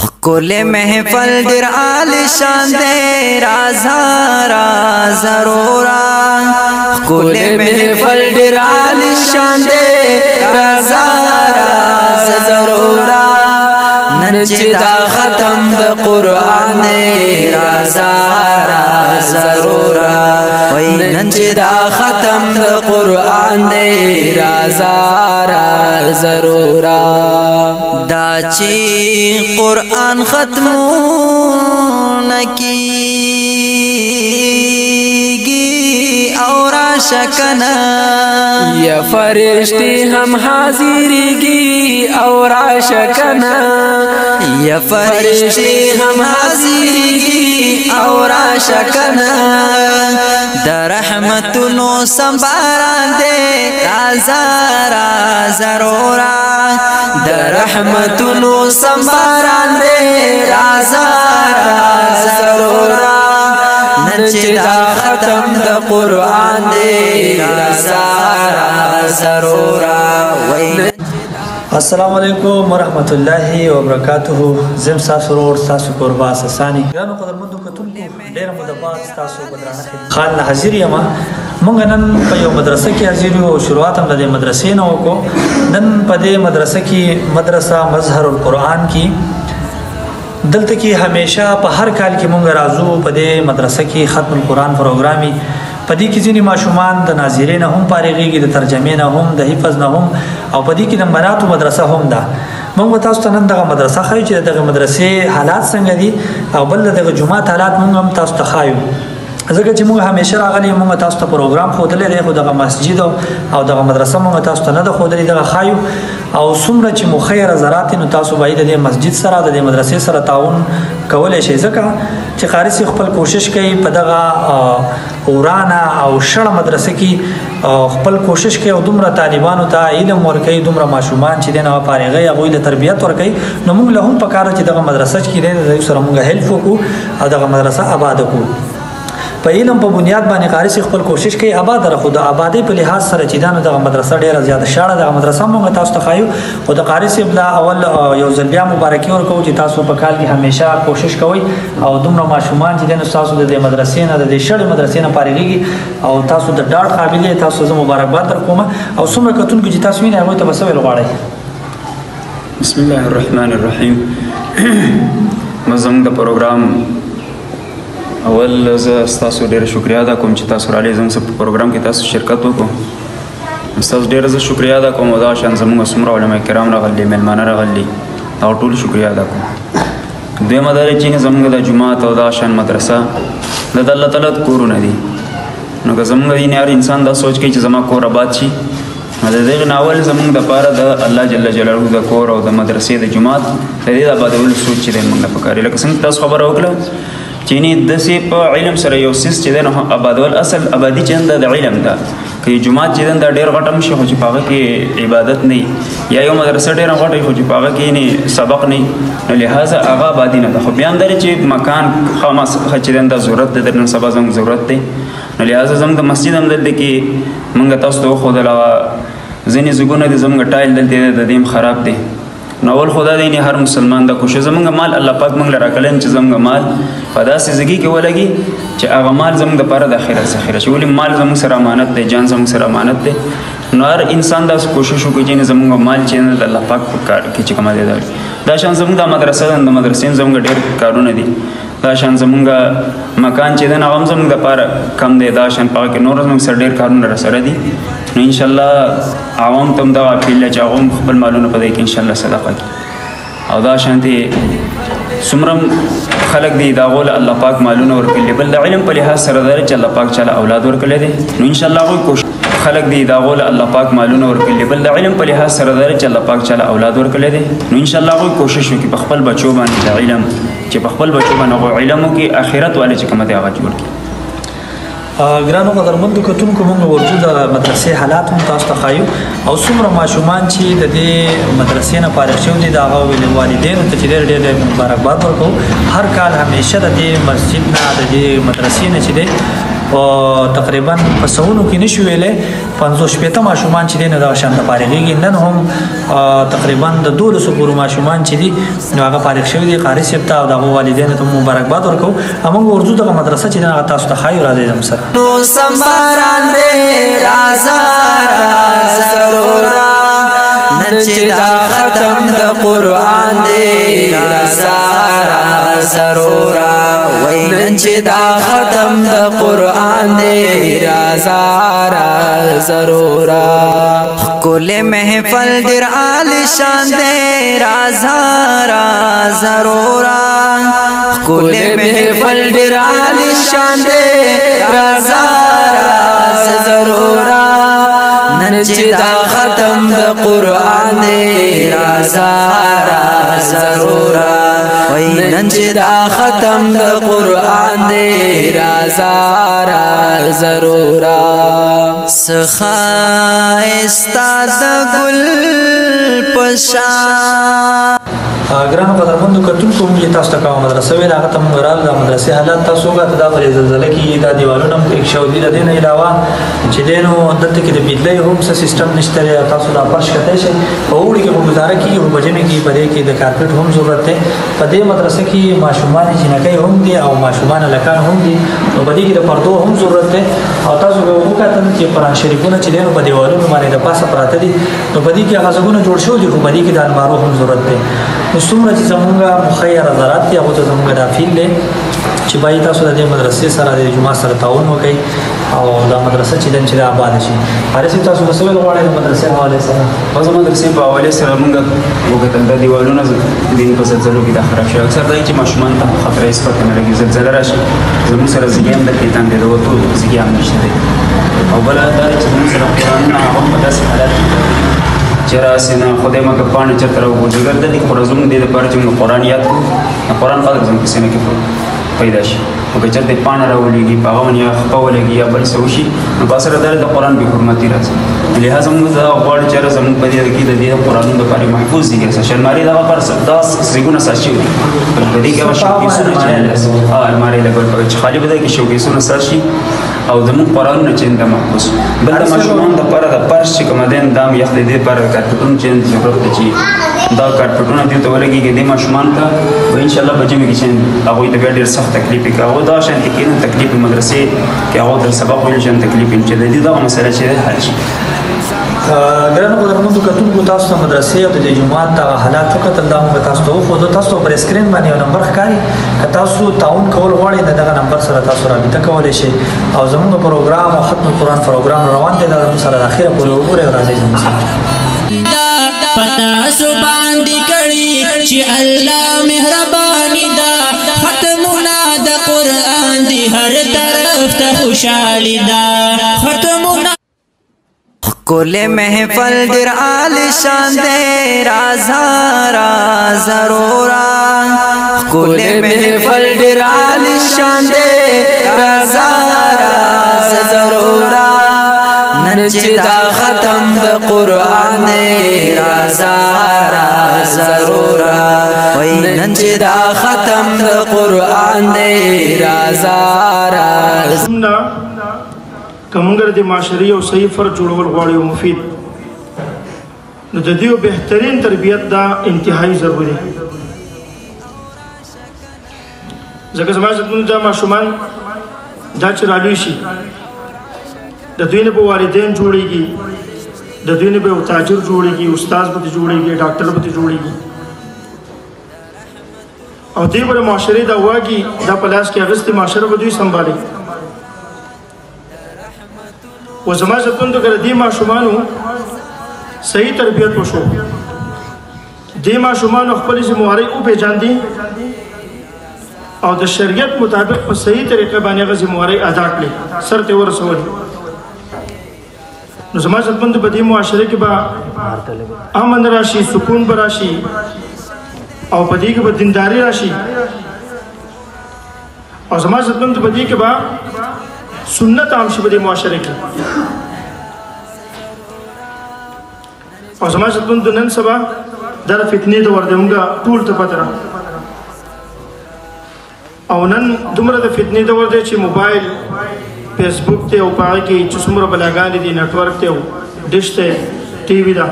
कुल महफल दिर आली शान दे राजा राजा रोरा कुल महफल दिर आली शान दे राजा राजा रोरा नंचिदा खत्म द कुरान दे राजा राजा रोरा नंचिदा खत्म द कुरान दे राजा राजा रोरा दाची कुरान खत्म नकीगी और शकना या फरिश्ते हम हाजिरगी और शकना या फरिश्ते हम हाजिरगी और शकना दरहमतुनो संबारा दे राजा राजा रोरा दरहमतुनो संबारा दे राजा राजा रोरा नंचिदा खत्म द कुरान दे राजा राजा रोरा। अस्सलाम वालेकुम वरहमतुल्लाहि वबरकातुहू ज़म सासुरोर सासु कुर्बा ससानी गानो कदरमंदो कतुल डेर मुदबात सासु बदराना खान हाजिर यमा मंग नन पयो मदरसा की हाजिर हो शुरुआत हम दे मदरसे न को नन पदे मदरसा की मदरसा मजहरुल कुरान की दलत की हमेशा प हर काल की मंग राजू पदे मदरसा की खत्म कुरान प्रोग्रामी पदी की जिनी माशुमान द नाजिरीन हम पारेगी द तर्जमे न हम द हिफज न हम और पदी की नंबरात मदरसा हम दा मंग बताओ तनन द मदरसा खायु च द मदरसे हालात संग दी और बल द जुमात हालात मंग हम तास तखायु जगह چې موږ همیشه راغلي موږ تاسو ته پروګرام خودلې دی خو دغه مسجد او دغه مدرسه موږ تاسو ته نه د خودلې دغه خایو او څومره چې مخیر زرات نو تاسو باید د مسجد سره د مدرسې سره تعاون کولای شئ ځکه چې قاری سي خپل کوشش کوي په دغه اورانا او شړه مدرسې کې خپل کوشش کوي او دومره طالبانو ته علم ورکوي دومره ماشومان چې دنه فارغه هغه له تربيت ورکوي نو موږ له هم په کار چې دغه مدرسې کې د سره موږ هیلپ وکړو او دغه مدرسه آباد کړو په علم په بنیاد باندې قاری سي خپل کوشش کوي آباد راخو د آبادی په لحاظ سره چې دانو د مدرسه ډیره زیاته شاړه د مدرسه موږ تاسو ته خایو او د قاری سي بلا اول یو ځل بیا مبارکي ورکو چې تاسو په کال کې همیشه کوشش کوئ او دومره ماشومان چې دنه تاسو د مدرسې نه د شړې مدرسې نه پارېږي او تاسو د ډاډ قابلیت تاسو زموږ مبارکباد درکوم او څومره کتون کې تاسو وینئ هغه ته بس ویل غواړئ. بسم الله الرحمن الرحیم. مزم د پروګرام اول زه تاسو ډیر شکریا ادا کوم چې تاسو را لې زموږ په پروګرام کې تاسو شرکت وکړو. تاسو ډیر زه شکریا ادا کوم دا شان زموږ سمره علماء کرام راغلي مېلمانه راغلي او ټول شکریا ادا کوم. دوی مداري چې زموږ د جمعات او دا شان مدرسه د الله تعالی کورونه دي نو که زموږ دین هر انسان دا سوچ کوي چې زما کور آباد شي د دې ناول زموږ د پاره د الله جل جلاله د کور او د مدرسې د جمعات د دې آبادول سوچ چې موږ په کار لکه څنګه تاسو خبر وکړه چینی د سی په علم سره یو سیس چې د آبادول اصل آبادی چنده د علم ده که جمعات چې د ډیر غټم شي خو چې پاغه کې عبادت نه یا یو مدرسه ډیر غټه خو چې پاغه کې نه سبق نه لہذا هغه آبادی نه خو بیان دري چې مکان خامس چې د ضرورت د نن سبا زم ضرورت دی نو لہذا زم د مسجد هم دلته کې مونږ تاسو ته خو د ځینې زګونه د زمونږ ټایل دلته د دیم خراب دی نو ول خدا دې نه هر مسلمان د کوشش زمونږ مال الله پاک مونږ لرا کلن چې زمونږ مال په داسې ځګي کې ولګي چې هغه مال زمونږ د پاره د آخرت ذخیره شي ولې مال زمونږ سره امانت دی جان زمونږ سره امانت دی نو هر انسان دا کوشش وکړي چې زمونږ مال چې د الله پاک په کار کې چې کومه دی دا شان زمونږ د مدرسې زمونږ ډېر کارونه دي دا شان زمونږ مکان چې د نغم زمونږ د پاره کم دی دا شان پاک نور زمونږ سره ډېر کارونه سره دي نو ان شاء الله عوام تم دا اپیل چې عوام خپل مالونه په دې کې ان شاء الله صدقه کوي او دا شانتي سمرم خلق دی دا غول الله پاک مالونه ورکړي بل د علم په لحاظ سره درې چې الله پاک چاله اولاد ورکړي دي نو ان شاء الله غوي کوشش خلق دی دا غول الله پاک مالونه ورکړي بل د علم په لحاظ سره درې چې الله پاک چاله اولاد ورکړي دي نو ان شاء الله غوي کوشش وکړي په خپل بچو باندې د علم چې په خپل بچو باندې علم کې آخرت والے چې کومه دی هغه جوړ کړي. ګرانو قدرمندو کتونکو موږ ورته د مدرسې حالات هم تاسو ته خایو او څومره ماشومان چې د دې مدرسې نه فارغ شوي دي د هغه والدینو ته چې ډېر ډېر مبارکباد ورکوو هر کال همیشه د دې مسجد نه د دې مدرسې نه چې دی تقریبا په سونو کې نشو ویلې 50 ماشومان چې دي نو دا شان ته فارغېږي نن هم تقریبا د 200 پورې ماشومان چې دي نو هغه فارغ شوي دي قاری صاحب ته او د والدینو ته مبارکباد ورکوو موږ ورځو دغه مدرسه چې هغه تاسو ته ښایو راځئ زموږ سره نو سمباران دې رازه ضرورا نن چې دا ختم د قرآن دې رازه ضرورا وای نن چې دا ختم د قرآن دې رازه ضرورا کل محفل در عالی شان دے رازارا ضرورا کل محفل در عالی شان دے رازارا ضرورا نن چې دا ختم د قرآن دے رازارا ضرورا وای نن چې دا ختم د قرآن دے رازارا ضرورا سخا استاد گل پشا ګرانو قدرمنو کتونکو موږ تاسو ته کومه مدرسه ویل هغه ته موږ راغلو د مدرسې حالات تاسو غواړئ دا ولې زلزلې کې دا دیوالونه هم یک شو دي د دې نه علاوه چې دینو دلته کې د بجلی هم څه سیستم نشته تاسو دا فرش کته شي په وړي کې په گزاره کې په بجنه کې په دې کې د کارپټ هم ضرورت ده په دې مدرسې کې ماشومان جنکۍ هم دي او ماشومان لکان هم دي نو په دې کې د پردو هم ضرورت ده او تاسو به وکړئ چې قرآن شریفونه چې دینو په دیوالونو باندې د پاسه پراته دي نو په دې کې هغه ځګونه جوړ شو دي په دې کې د المارو هم ضرورت ده څومره چې زمونږ مخیر نظرات دي هغه ته زمونږ د افیل دی چې باید تاسو د دې مدرسې سره د جمعه سره تعاون وکړئ او دا مدرسه چې دن چې د آباد شي هرڅه تاسو د سوال غواړئ د مدرسې حواله سره په مدرسې په حواله سره موږ وکړل د دیوالونو د په زلزلو کې د خراب شوی اکثر دای چې ماشومان ته خطر یې سپک نه لګي زلزلہ راشي زموږ سره زګیم د کېتان دی د وته زګیم نشته او بل دا چې موږ سره قرآن هغه په داسې حالت چراسینا خدای مکه پانی چتر او جګر د دې پرزوم دې د پاره چې قرآن یاد قرآن قدر زموږ سینه کې پیدا شي او که چېرته پاڼه راولېږي په هغه باندې یا خپه ولګي یا بل څه وشي نو په اثر د قرآن بې حرمتي راځي لهذا موږ دا غواړو چې زموږ په دې کې د دې قرآن لپاره محفوظ دي چې الماري دغه پر دا سیګونه ساشي په دې کې شوکیسونه چې الماري لګول چې خالي بده کې شوکیسونه ساشي او زموږ قرآن نه چینده محفوظ بل د ماشومان لپاره د پرش چې کوم دین دام یخ دې پر کارټون چین ضرورت دي چې دا کارټونه دې ته ولګي د ماشومان ته او ان شاء الله بچي کې چې هغه د ډېر سخت تکلیف کې دا شان کې کېنه تکلیف مدرسې کې هغه د سبق ویل شان تکلیف چې د دې دا مسله چې حل شي ګرانو قدرمنو کتونکو تاسو ته مدرسې او د جمعات د حالات وکتل دا موږ تاسو ته خو تاسو پر اسکرین باندې یو نمبر ښکاري که تاسو تعاون کول غواړئ دغه نمبر سره تاسو رابطه کولی شئ او زموږ پروګرام او ختم قرآن پروګرام روان دی دا سره د اخره پورې وګورئ راځئ زموږ سره پتا سو باندې کړي چې الله مهرباني دا ختمونه د قرآن دی هر طرف ته خوشالي دا ختمونه کل محفل در عالی شان دے رازارا ضرورا کل محفل در عالی شان دے رازارا ضرورا نن چې دا ختم د قرآن دے رازارا ضرورا وای نن چې دا ختم د قرآن دے رازارا کمنګر د معاشري او صحیح فرد جوړول غواړي او مفید نو د دې بهترین تربیت دا انتهایی ضروری ځکه زما څنګه دا ماشومان دا چې رالوي شي د دوی نه به والدین جوړيږي د دوی نه به تاجر جوړيږي استاد به جوړيږي ډاکټر به جوړيږي او دې پر معاشري دا واګي دا پلاس کې اغستې معاشره به دوی سنبالي و زما ځکه د دې ماشومانو صحیح تربیت وشو دې ماشومانو خپل ذمہواری او پیژاندي او د شریعت مطابق په صحیح طریقه باندې غو ذمہواری ادا کړي سرته ورسول نو زما ځکه د دې معاشره کې با امن راشي سکون براشي او په دې کې به دینداري راشي او زما ځکه د دې کې با سنت عام شي په دې معاشره کې او زما څنګه د نن سبا د فتنې د وردمګه ټول ته پاتره او نن دومره د فتنې د ورده چې موبایل فیسبوک ته او پاره کې چې څومره بلاګانې دي نټورک ته او ډیش ته ټي وي دا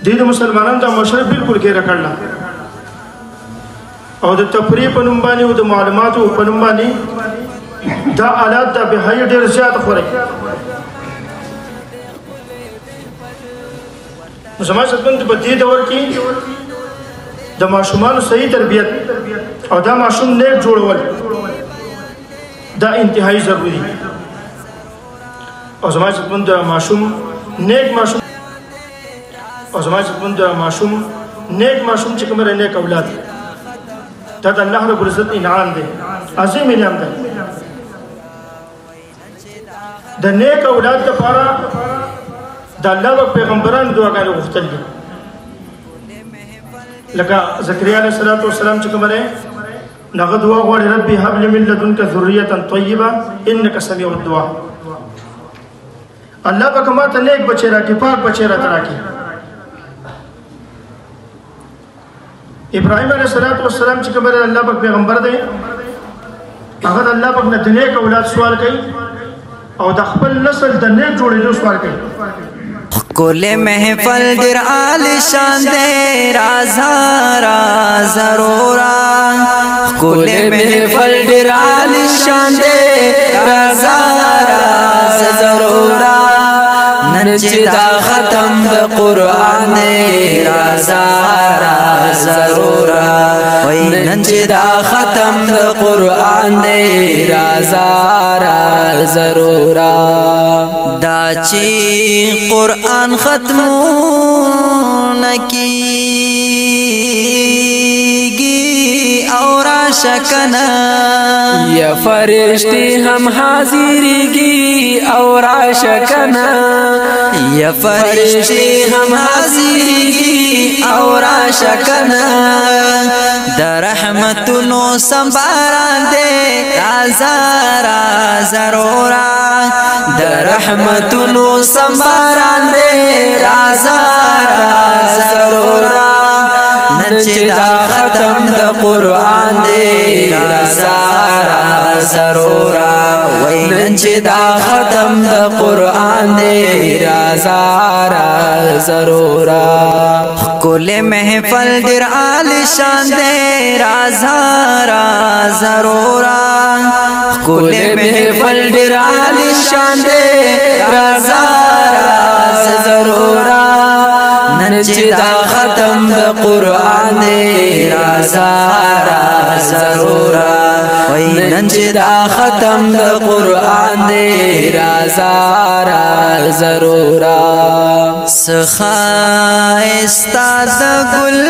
د مسلمانانو د مشرف بالکل کې راکړل او د تفریح په نوم باندې او د معلوماتو په نوم باندې دا آلات د بهای ډېر زیات خوري زما څنګه په دې دور کې د ماشومانو صحیح تربیت او دا ماشوم نیک جوړول دا انتهایی ضروری او زما څنګه د ماشوم نیک ماشوم او زما څنګه د ماشوم نیک ماشوم چې کومه نیک اولاد دا د الله رب العزت انعام دی عظیم انعام دی د نیک اولاد لپاره د الله پیغمبرانو دعاګانې غوښتل دي لکه زکریا علیه السلام چې کومه ده نغه دعا غواړي ربي هب لي من لدنك ذريه طيبه انك سميع الدعاء الله پاک ماته نیک بچی راکړي پاک بچی راکړي ابراهيم عليه السلام چې کومه الله پاک پیغمبر دی هغه الله پاک نه د نیک اولاد سوال کوي او د خپل نسل د نیک جوړېدو سوال کوي کل محفل در عالیشان دے رازا راز ضرورا کل محفل در عالیشان دے رازا راز ضرورا ننچدا ختم دا قرآن دے رازا راز ضرورا ننچدا ختم دا قرآن دے رازا راز ضرورا دا چی قرآن ختمون کیگی اور شکنا یا فرشتے ہم حاضریگی اور شکنا یا فرشتے ہم حاضریگی اور شکنا دا رحمتنو سنباران دے رازا راز ضرورا دا رحمتنو سنباران دے رازا راز ضرورا ننچدا ختم دا قرآن دے رازا راز ضرورا ننچدا ختم دا قرآن دے رازا راز ضرورا کل محفل در عالیشان دے رازا راز ضرورا کل محفل در عالیشان دے رازا راز ضرورا ننچدا ختم دا قرآن دے رازا راز ضرورا ننچدا ختم دا قرآن دے رازا راز ضرورا سخائستا دا گل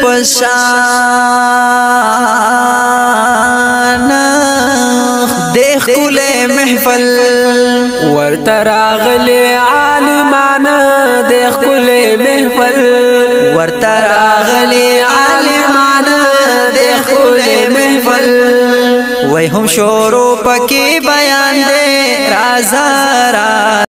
پشان دیکھ کل محفل ورتراغل عالمان دیکھ کل محفل ورتراغل عالمان دیکھ کل محفل وی ہم شورو پکی بیان دے رازا راز